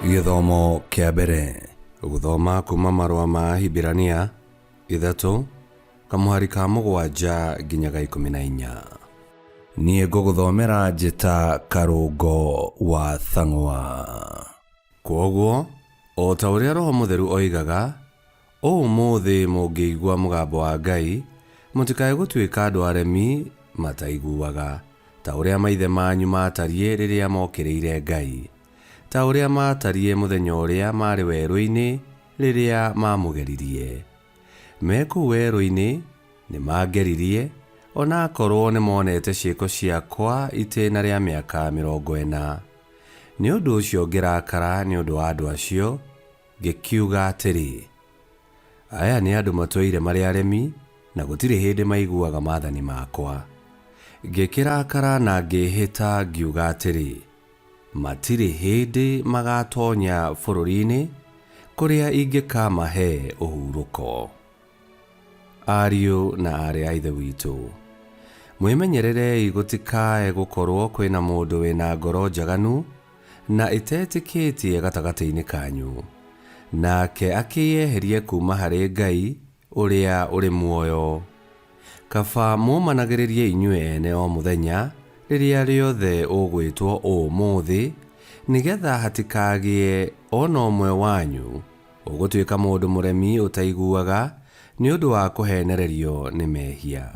Githomo kia mbere guthoma kuma marua ma Hibirania 3 kamuhari ka 7 nginyaga 14. Nie nguguthomera njita karungo wa thang'wa. Kwoguo o ta uria Roho Mutheru oigaga, umuthi mungiigua mugambo wa Ngai mutikae gutuika andu aremi mataiguaga, ta uria maithe manyu matarie riria mokiriire Ngai, ta uria matarie muthenya uria mari weru-ini riria mamugeririe. Meku weru-ini ni mangeririe, ona akorwo ni monete ciiko ciakwa itena ria miaka 40. Ni undu ucio ngirakara ni undu wa andu acio, ngikiuga atiri, aya ni andu matũire mari aremi na gutiri hindi maiguaga maathani makwa. Ngikirakara na ngihita ngiuga atiri, matiri hindi magatonya bururi-ini kuria ingikamahe uhuruko. Ariũ na ari a ithe witu, mwimenyererei gutikae gukorwo kwina mundu wina ngoro njaganu na itetikitie gatagati-ini kanyu, nake akiyeherie kuma hari Ngai uria uri muoyo. Kaba mumanagiririe inyue ene o muthenya riria riothe ugwitwo umuthi, nigetha hatikagie ona umwe wanyu ugutuika mundu muremi utaiguaga ni undu wa kuhenererio ni mehia.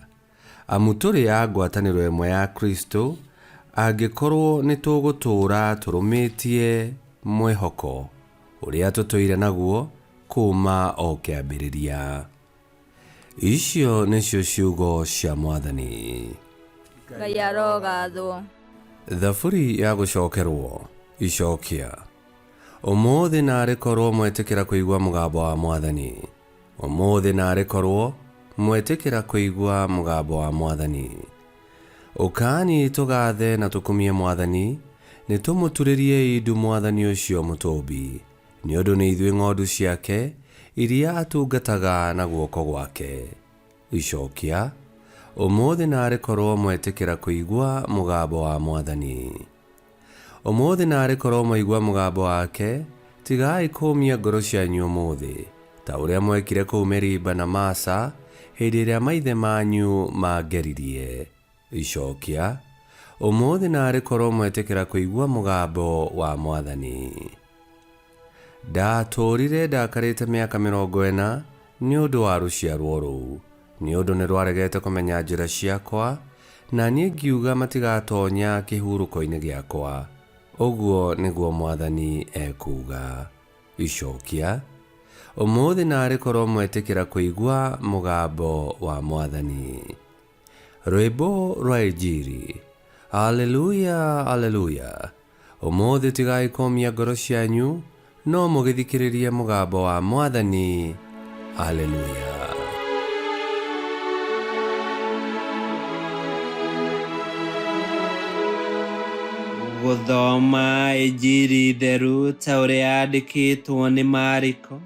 Amu turi a ngwataniro imwe ya Kristo, angikorwo ni tugutura turumitie mwihoko uria tutoire naguo kuma o kiambiriria. Icio nicio ciugo cia Mwathani. Ngai arogathwo. Thaburi ya gucokerwo icokia. Umuthi nari korwo mwetikira kuigua mugambo wa Mwathani. Umuthi nari korwo mwetikira kuigua mugambo wa Mwathani. Ukani tugathe na tukumie Mwathani, ni tumuturirie indu Mwathani ucio mutumbi, ni undu ni ithuĩ ng'ondu ciake iria atungataga na guoko gwake. Icokia. Umuthi nari korwo mwetikira kuigua mugambo wa Mwathani. Umuthi nari korwo mwaigua mugambo wake, tigai kumia ngoro cianyu umuthi, ta uria mwekire kuu Meriba na Masa hindi iria maithe manyu mangeririe. Icokia. Umuthi nari korwo mwetikira kuigua mugambo wa Mwathani. Ndaturire ndakarite miaka 40 ni undu wa ruciarwo ruu, ni undu ni rwaregete kumenya njira ciakwa, na nie ngiuga matigatonya kihuruko-ini giakwa. Uguo niguo Mwathani ekuga. Icokia. Umuthi nari korwo mwetikira kuigua mugambo wa Mwathani. Rwimbo rwa Injiri. Haleluya, haleluya. Umuthi tigai kumia ngoro cianyu, no mugithikiririe mugambo wa Mwathani. Haleluya. Guthoma Injiri theru ta uria yandikitwo ni Mariko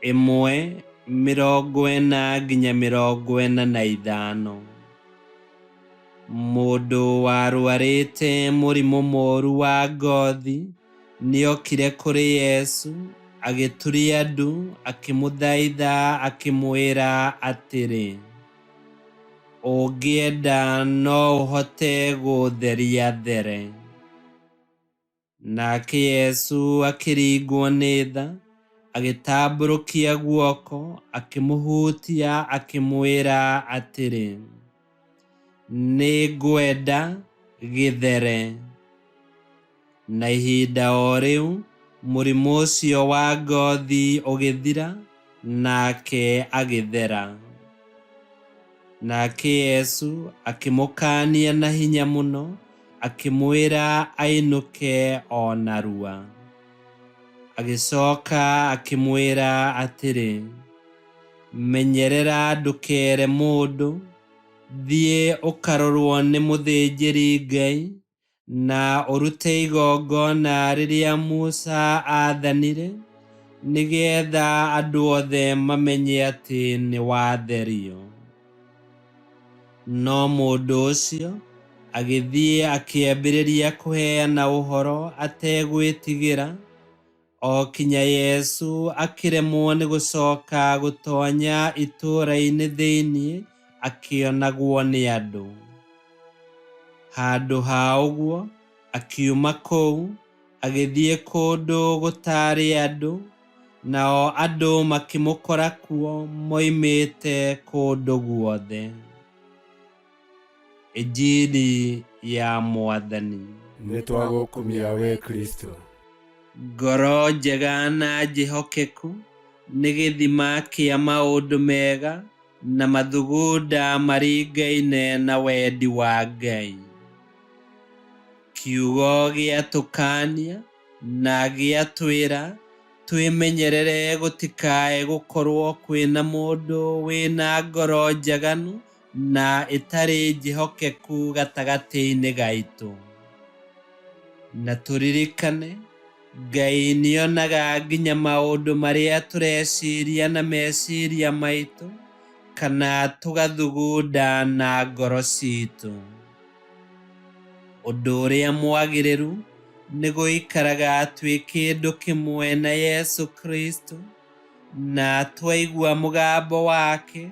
1:40 nginya 45. Mundu warwarite murimu moru wa ngothi niokire kuri Yesu, agituria ndu, akimuthaitha, akimwira atiri, ungienda no uhote gutheria there. Nake Yesu akiringwo ni tha, agitamburukia guoko, akimuhutia, akimwira atiri, ni ngwenda githere. Na ihinda o riu murimu ucio wa ngothi ugithira, nake agithera. Nake Yesu akimukania na hinya muno, akimwira ainuke o narua. Agicoka akimwira atiri, menyerera ndukere mundu, thie ukarorwo ni muthinjiri Ngai, na urute igongona riria Musa athanire, nigetha andu othe mamenye ati ni watherio. No mundu ucio agithie akiambiriria kuheana uhoro ategwitigira, o kinya Yesu akiremwo nĩ gũcoka gũtonya itũũra-inĩ thĩinĩ akĩonagwo nĩ andũ. Handũ ha ũguo akiuma kũu agĩthiĩ kũndũ gũtarĩ andũ, nao andũ makĩmũkora kuo moimĩte kũndũ guothe. Injili ya Mwathani. Nĩtwagũkumia we Kristo. Ngoro njega na njĩhokeku nĩ gĩthima kĩa maũndũ mega na mathugunda maringaine na wendi wa Ngai. Kiugo gĩatũkania na gĩatwĩra twĩmenyerere gũtikae gũkorwo kwĩna mũndũ wĩna ngoro njaganu na ĩtarĩ njĩhokeku gatagatĩ-inĩ gaitũ. Na tũririkane Ngai nĩonaga nginya maũndũ marĩa tũreciria na meciria maitũ kana tũgathugunda na ngoro citũ. Ũndũ ũrĩa mwagĩrĩru nĩ gũikaraga twĩ kĩndũ kĩmwe na Yesu Kristo, na twaigua mũgambo wake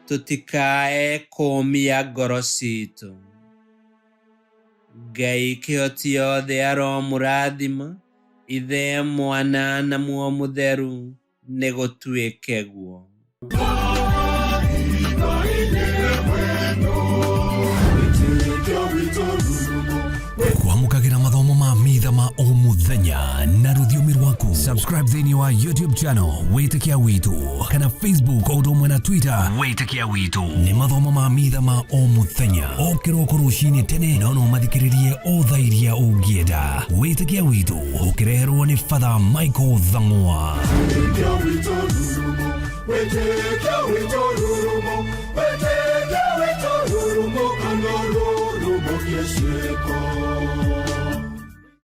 tũtikae kũmia ngoro citũ. Ngai kĩhoti yothe aromũrathima, Ithe, Mwana na Muoyo Mũtheru nĩ gũtuĩke guo. Kwamũkagĩra mathomo ma mitha ma o mũthenya na rũthiomi rwaku. Subscribe thĩinĩ wa YouTube channel Wĩtĩkia Witũ kana Facebook o ũndũ ũmwe na Twitter Wĩtĩkia Witũ. Nĩ mathomo ma mitha ma o mũthenya o kĩroko rũcinĩ tene, na no mathikĩrĩrie o thaa iria ũngĩenda. Wĩtĩkia Witũ ũkĩreherwo nĩ Father Michael Thang'wa. Wĩtĩkia Witũ rurumo, Wĩtĩkia Witũ rurumo, Wĩtĩkia Witũ rurumo, kana rurumo kĩciko.